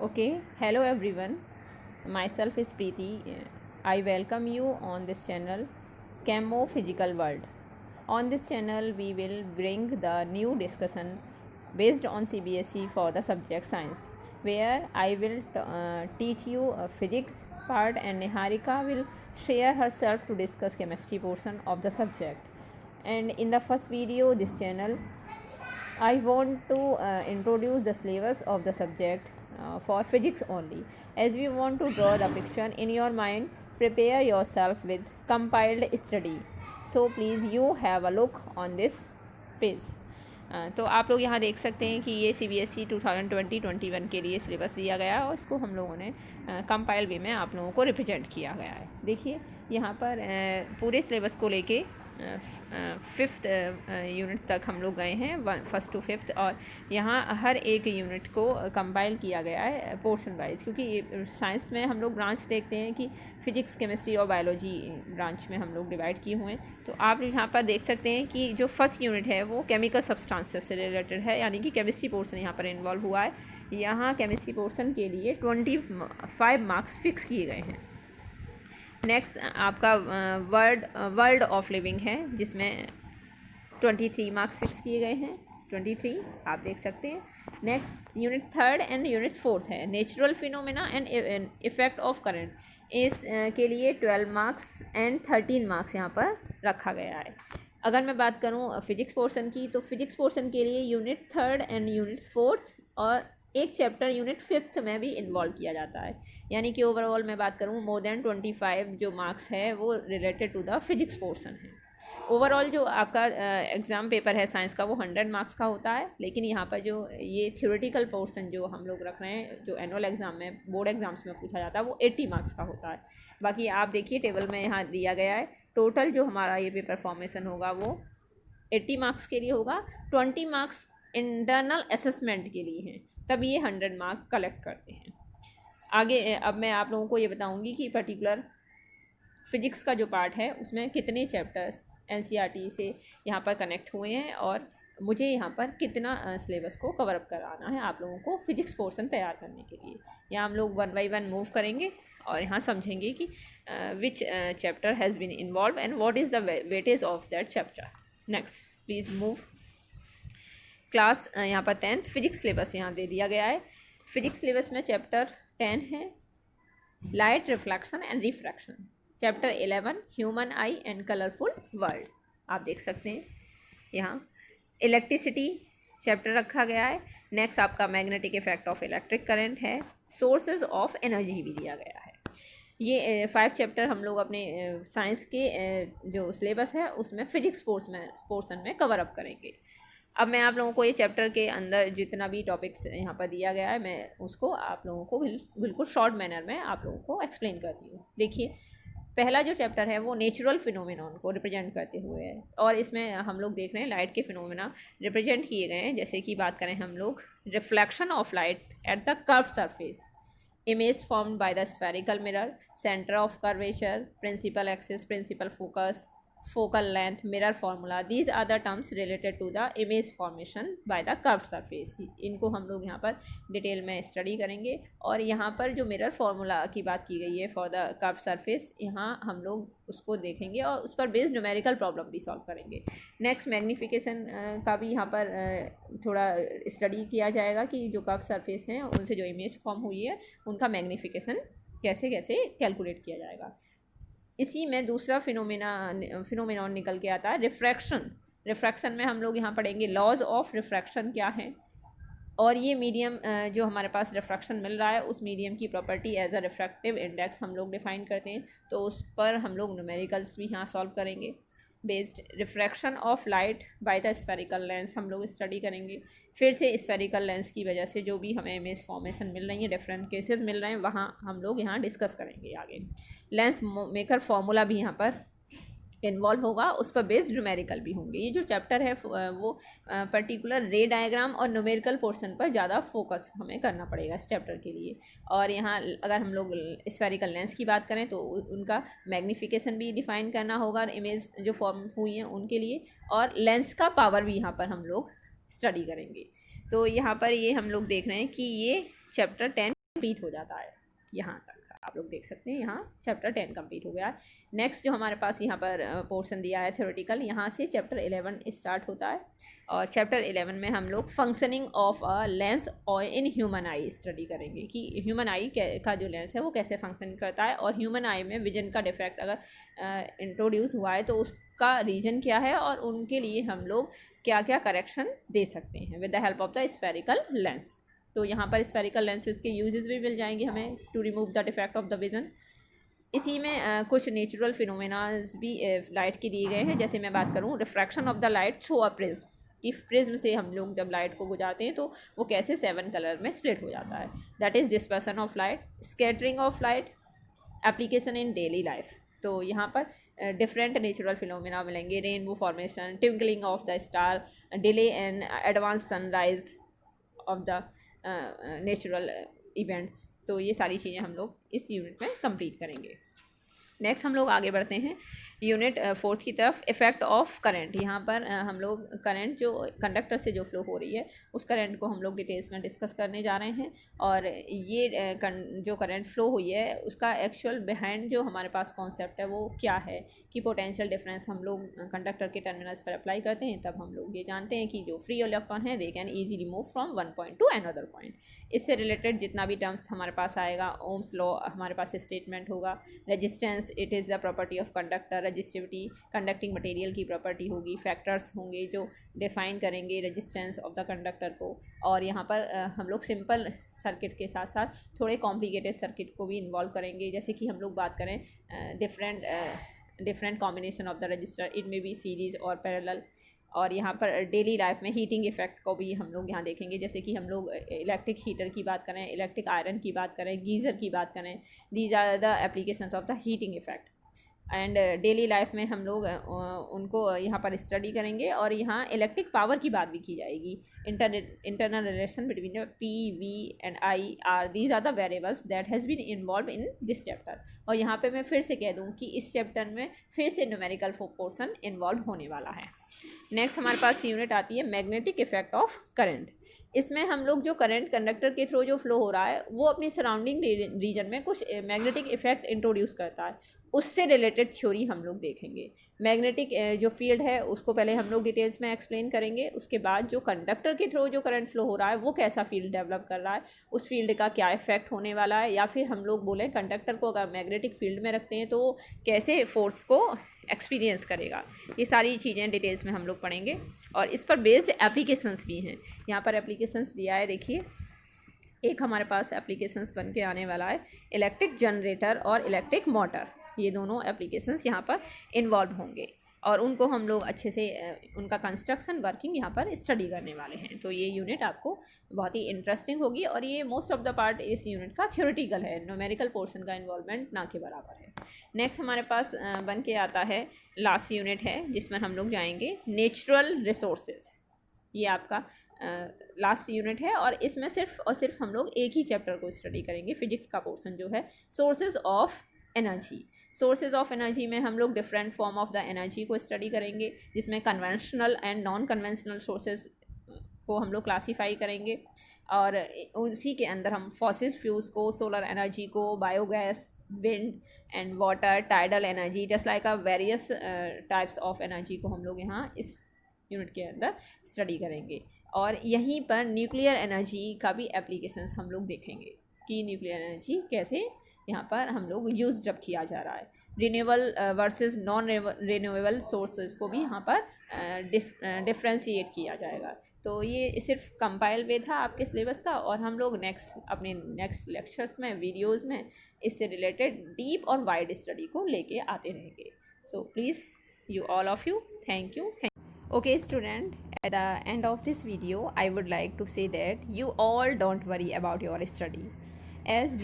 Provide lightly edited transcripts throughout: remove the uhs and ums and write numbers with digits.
Okay, hello everyone. Myself is Preeti. I welcome you on this channel, Camo Physical World. On this channel, we will bring the new discussion based on CBSE for the subject science, where I will teach you a physics part, and Niharika will share herself to discuss chemistry portion of the subject. And in the first video, this channel I want to introduce the syllabus of the subject for physics only. As we want to draw the picture in your mind, prepare yourself with compiled study. So please you have a look on this page. तो आप लोग यहाँ देख सकते हैं कि ये CBSE 2020-21 के लिए सिलेबस दिया गया है और इसको हम लोगों ने कंपाइल वे में आप लोगों को रिप्रेजेंट किया गया है। देखिए यहाँ पर पूरे सिलेबस को लेके फिफ्थ यूनिट तक हम लोग गए हैं, फर्स्ट टू फिफ्थ, और यहाँ हर एक यूनिट को कंपाइल किया गया है पोर्शन वाइज, क्योंकि साइंस में हम लोग ब्रांच देखते हैं कि फिजिक्स, केमिस्ट्री और बायोलॉजी ब्रांच में हम लोग डिवाइड किए हुए हैं। तो आप यहाँ पर देख सकते हैं कि जो फर्स्ट यूनिट है वो केमिकल सब्सटेंसेस से रिलेटेड है, यानी कि केमिस्ट्री पोर्शन यहाँ पर इन्वॉल्व हुआ है। यहाँ केमिस्ट्री पोर्शन के लिए 25 मार्क्स फिक्स किए गए हैं। नेक्स्ट आपका वर्ल्ड ऑफ लिविंग है, जिसमें 23 मार्क्स फिक्स किए गए हैं, 23 आप देख सकते हैं। Next unit third and unit fourth है natural phenomena and effect of current. इस के लिए 12 मार्क्स एंड 13 मार्क्स यहाँ पर रखा गया है। अगर मैं बात करूँ फिजिक्स पोर्शन की, तो फिजिक्स पोर्शन के लिए unit third and unit fourth और एक चैप्टर यूनिट फिफ्थ में भी इन्वॉल्व किया जाता है, यानी कि ओवरऑल मैं बात करूँ मोर देन 25 जो मार्क्स है वो related to the physics portion है। ओवरऑल जो आपका एग्ज़ाम पेपर है साइंस का वो 100 मार्क्स का होता है, लेकिन यहाँ पर जो ये थ्योरेटिकल पोर्शन जो हम लोग रख रहे हैं, जो एनुअल एग्ज़ाम में, बोर्ड एग्ज़ाम्स में पूछा जाता है, वो 80 मार्क्स का होता है। बाकी आप देखिए टेबल में यहाँ दिया गया है, टोटल जो हमारा ये पेपर फॉर्मेशन होगा वो 80 मार्क्स के लिए होगा, 20 मार्क्स इंटरनल असेसमेंट के लिए हैं, तब ये 100 मार्क कलेक्ट करते हैं। आगे अब मैं आप लोगों को ये बताऊंगी कि पर्टिकुलर फिजिक्स का जो पार्ट है उसमें कितने चैप्टर्स NCERT से यहाँ पर कनेक्ट हुए हैं और मुझे यहाँ पर कितना सिलेबस को कवर अप कराना है आप लोगों को फिजिक्स पोर्शन तैयार करने के लिए। यहाँ हम लोग 1 बाय 1 मूव करेंगे और यहाँ समझेंगे कि which chapter has been involve and what is the weightage of that chapter. Next please move. Class यहाँ पर 10th फिजिक्स सिलेबस यहाँ दे दिया गया है। फिजिक्स सिलेबस में चैप्टर 10 है light reflection and refraction, chapter 11 human I and colourful world. आप देख सकते हैं यहाँ इलेक्ट्रिसिटी चैप्टर रखा गया है। नेक्स्ट आपका magnetic effect of electric current है, सोर्सेज ऑफ एनर्जी भी दिया गया है। ये 5 चैप्टर हम लोग अपने साइंस के जो सिलेबस है उसमें फिजिक्स पोर्शन में कवर अप करेंगे। अब मैं आप लोगों को ये चैप्टर के अंदर जितना भी टॉपिक्स यहाँ पर दिया गया है, मैं उसको आप लोगों को बिल्कुल शॉर्ट मैनर में आप लोगों को एक्सप्लेन करती हूँ। देखिए पहला जो चैप्टर है वो नेचुरल फिनोमेनॉन को रिप्रेजेंट करते हुए है, और इसमें हम लोग देख रहे हैं लाइट के फिनोमेना रिप्रेजेंट किए गए हैं। जैसे कि बात करें हम लोग reflection of light at the curve surface, image formed by the spherical mirror, center of curvature, principal axis, principal focus, focal length, mirror formula, these are the terms related to the image formation by the curved surface। इनको हम लोग यहाँ पर detail में study करेंगे। और यहाँ पर जो मिरर फार्मूला की बात की गई है फॉर द कर्व सरफेस, यहाँ हम लोग उसको देखेंगे और उस पर बेस्ड न्यूमेरिकल प्रॉब्लम भी सॉल्व करेंगे। नेक्स्ट मैग्नीफिकेशन का भी यहाँ पर थोड़ा स्टडी किया जाएगा कि जो कर्व सरफेस हैं उनसे जो इमेज फॉर्म हुई है उनका मैग्नीफिकेशन कैसे कैसे कैलकुलेट किया जाएगा। इसी में दूसरा फिनोमेनॉन निकल के आता है रिफ्रैक्शन में हम लोग यहाँ पढ़ेंगे लॉज ऑफ रिफ्रैक्शन क्या है, और ये मीडियम जो हमारे पास रिफ्रैक्शन मिल रहा है उस मीडियम की property as a refractive index हम लोग डिफाइन करते हैं, तो उस पर हम लोग न्यूमेरिकल्स भी यहाँ सॉल्व करेंगे। Based refraction of light by the spherical lens हम लोग स्टडी करेंगे। फिर से स्फेरिकल लेंस की वजह से जो भी हमें इमेज फॉर्मेशन मिल रही है, डिफरेंट केसेस मिल रहे हैं, वहाँ हम लोग यहाँ डिस्कस करेंगे आगे। लेंस मेकर फॉर्मूला भी यहाँ पर इन्वॉल्व होगा, उस पर बेस्ड न्यूमेरिकल भी होंगे। ये जो चैप्टर है वो पर्टिकुलर रे डायग्राम और न्यूमेरिकल पोर्शन पर ज़्यादा फोकस हमें करना पड़ेगा इस चैप्टर के लिए। और यहाँ अगर हम लोग स्फेरिकल लेंस की बात करें तो उनका मैग्नीफिकेशन भी डिफाइन करना होगा, इमेज जो फॉर्म हुई हैं उनके लिए, और लेंस का पावर भी यहाँ पर हम लोग स्टडी करेंगे। तो यहाँ पर ये हम लोग देख रहे हैं कि ये चैप्टर 10 कंप्लीट हो जाता है। यहाँ तक आप लोग देख सकते हैं, यहाँ चैप्टर 10 कंप्लीट हो गया है। नेक्स्ट जो हमारे पास यहाँ पर पोर्शन दिया है थ्योरेटिकल, यहाँ से चैप्टर 11 स्टार्ट होता है। और चैप्टर 11 में हम लोग फंक्शनिंग ऑफ अ लेंस और इन ह्यूमन आई स्टडी करेंगे कि ह्यूमन आई का जो लेंस है वो कैसे फंक्शन करता है, और ह्यूमन आई में विजन का डिफेक्ट अगर इंट्रोड्यूस हुआ है तो उसका रीज़न क्या है, और उनके लिए हम लोग क्या क्या करेक्शन दे सकते हैं with the help of the spherical lens. तो यहाँ पर स्फेरिकल लेंसेज के यूजेस भी मिल जाएंगे हमें to remove the defect of the vision. इसी में कुछ नेचुरल फिनोमेनाज भी लाइट के दिए गए हैं। जैसे मैं बात करूँ refraction of the light through a prism, कि प्रिज्म से हम लोग जब लाइट को गुजारते हैं तो वो कैसे 7 कलर में स्प्लिट हो जाता है, that is dispersion of light, scattering of light, application in daily life. तो यहाँ पर डिफरेंट नेचुरल फिनोमेना मिलेंगे, rainbow formation, twinkling of the star, delay and advance sunrise of the natural events. तो ये सारी चीज़ें हम लोग इस यूनिट में कंप्लीट करेंगे। नेक्स्ट हम लोग आगे बढ़ते हैं यूनिट 4 की तरफ, इफ़ेक्ट ऑफ करंट। यहाँ पर हम लोग करंट जो कंडक्टर से जो फ्लो हो रही है उस करंट को हम लोग डिटेल्स में डिस्कस करने जा रहे हैं। और ये जो करंट फ्लो हुई है उसका एक्चुअल बिहाइंड जो हमारे पास कॉन्सेप्ट है वो क्या है, कि पोटेंशियल डिफरेंस हम लोग कंडक्टर के टर्मिनल्स पर अप्लाई करते हैं तब हम लोग ये जानते हैं कि जो फ्री इलेक्ट्रॉन है they can easily move from one point two another point. इससे रिलेटेड जितना भी टर्म्स हमारे पास आएगा, ओम्स लॉ हमारे पास स्टेटमेंट होगा, resistance it is the property of conductor, resistivity conducting material की प्रॉपर्टी होगी, फैक्टर्स होंगे जो डिफाइन करेंगे रेजिस्टेंस ऑफ द कंडक्टर को। और यहाँ पर हम लोग सिंपल सर्किट के साथ साथ थोड़े कॉम्प्लिकेटेड सर्किट को भी इन्वॉल्व करेंगे। जैसे कि हम लोग बात करें different combination of the register, it में बी सीरीज और पैरेलल। और यहाँ पर डेली लाइफ में हीटिंग इफेक्ट को भी हम लोग यहाँ देखेंगे। जैसे कि हम लोग इलेक्ट्रिक हीटर की बात करें, इलेक्ट्रिक आयरन की बात करें, गीज़र की बात करें, these are the applications of the heating effect. And daily life में हम लोग उनको यहाँ पर स्टडी करेंगे। और यहाँ इलेक्ट्रिक पावर की बात भी की जाएगी, internal relation between P V and I R these are the variables that has been involve in this chapter. और यहाँ पे मैं फिर से कह दूँ कि इस चैप्टर में फिर से न्यूमेरिकल पोर्शन इन्वॉल्व होने वाला है। नेक्स्ट हमारे पास यूनिट आती है मैग्नेटिक इफेक्ट ऑफ करंट। इसमें हम लोग जो करंट कंडक्टर के थ्रू जो फ्लो हो रहा है वो अपनी सराउंडिंग रीजन में कुछ मैग्नेटिक इफेक्ट इंट्रोड्यूस करता है, उससे रिलेटेड थ्योरी हम लोग देखेंगे। मैग्नेटिक जो फील्ड है उसको पहले हम लोग डिटेल्स में एक्सप्लेन करेंगे, उसके बाद जो कंडक्टर के थ्रू जो करंट फ्लो हो रहा है वो कैसा फील्ड डेवलप कर रहा है, उस फील्ड का क्या इफेक्ट होने वाला है, या फिर हम लोग बोलें कंडक्टर को अगर मैग्नेटिक फील्ड में रखते हैं तो कैसे फोर्स को एक्सपीरियंस करेगा। ये सारी चीज़ें डिटेल्स में हम लोग पढ़ेंगे। और इस पर बेस्ड एप्लीकेशंस भी हैं। यहाँ पर एप्लीकेशंस दिया है, देखिए एक हमारे पास एप्लीकेशंस बन के आने वाला है, इलेक्ट्रिक जनरेटर और इलेक्ट्रिक मोटर। ये दोनों एप्लीकेशंस यहाँ पर इन्वॉल्व होंगे और उनको हम लोग अच्छे से उनका कंस्ट्रक्शन वर्किंग यहाँ पर स्टडी करने वाले हैं। तो ये यूनिट आपको बहुत ही इंटरेस्टिंग होगी। और ये मोस्ट ऑफ द पार्ट इस यूनिट का थ्योरेटिकल है, न्यूमेरिकल पोर्शन का इन्वॉल्वमेंट ना के बराबर है। नेक्स्ट हमारे पास बन के आता है लास्ट यूनिट है जिसमें हम लोग जाएंगे नेचुरल रिसोर्सेज। ये आपका लास्ट यूनिट है और इसमें सिर्फ और सिर्फ हम लोग एक ही चैप्टर को स्टडी करेंगे, फिजिक्स का पोर्शन जो है sources of energy. Sources of energy में हम लोग different form of the energy को स्टडी करेंगे, जिसमें conventional and non conventional sources को हम लोग क्लासीफाई करेंगे। और उसी के अंदर हम फॉसिल फ्यूल्स को, सोलर एनर्जी को, biogas, wind and water, tidal energy, just like a various types of energy को हम लोग यहाँ इस यूनिट के अंदर स्टडी करेंगे। और यहीं पर न्यूक्लियर एनर्जी का भी एप्लीकेशंस हम लोग देखेंगे कि न्यूक्लियर एनर्जी कैसे यहाँ पर हम लोग यूज जब किया जा रहा है। Renewable versus non renewable sources को भी यहाँ पर डिफ्रेंशिएट किया जाएगा। तो ये सिर्फ कंपाइल वे था आपके सिलेबस का, और हम लोग अपने नेक्स्ट लेक्चर्स में, वीडियोज़ में इससे रिलेटेड डीप और वाइड स्टडी को लेके आते रहेंगे। So please you all of you, thank you. Okay student, at the end of this video I would like to say that you all don't worry about your study, as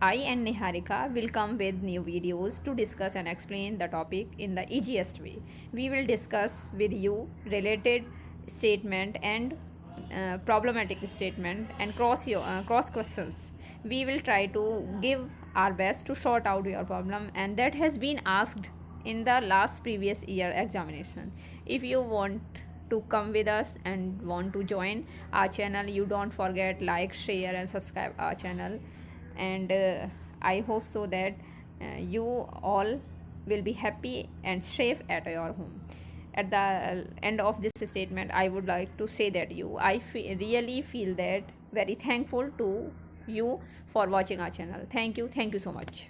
I and Niharika will come with new videos to discuss and explain the topic in the easiest way. We will discuss with you related statement and problematic statement and cross questions. We will try to give our best to sort out your problem, and that has been asked in the last previous year examination. If you want to come with us and want to join our channel, you don't forget like, share and subscribe our channel. and I hope so that you all will be happy and safe at your home. At the end of this statement, I would like to say that really feel that very thankful to you for watching our channel. Thank you so much.